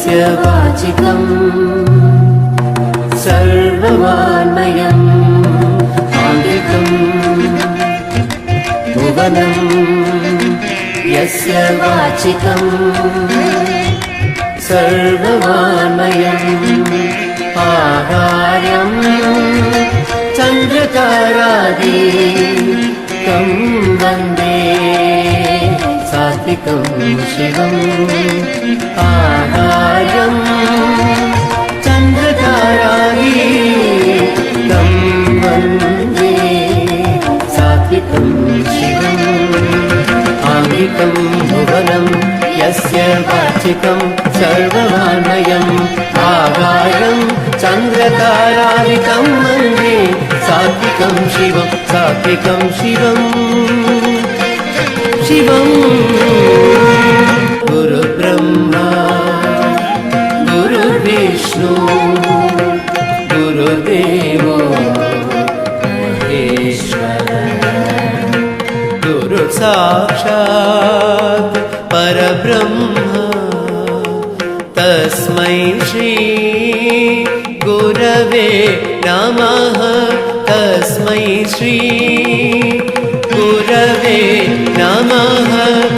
यस्य वाचिकम् सर्ववान्मयम् आङ्गिकम् भुवनम् यस्य वाचिकम् सर्ववान्मयम् आहार्यम् चन्द्रतारादिकं वन्दे सात्विकं शिवम् आहार्यम् चन्द्रतारादिकं वन्दे सात्विकं शिवम् आङ्गिकं भुवनं यस्य वाचिकं सर्ववान्मयम् आहार्यं चन्द्रतारादिकं वन्दे सात्विकं शिवं सात्विकं शिवम् शिवम् गुरुब्रह्मा गुरुर्विष्णु गुरुर्देवो महेश्वर गुरुसाक्षात् परब्रह्म तस्मै श्री गुरवे नमः तस्मै श्री गुरवे नमः।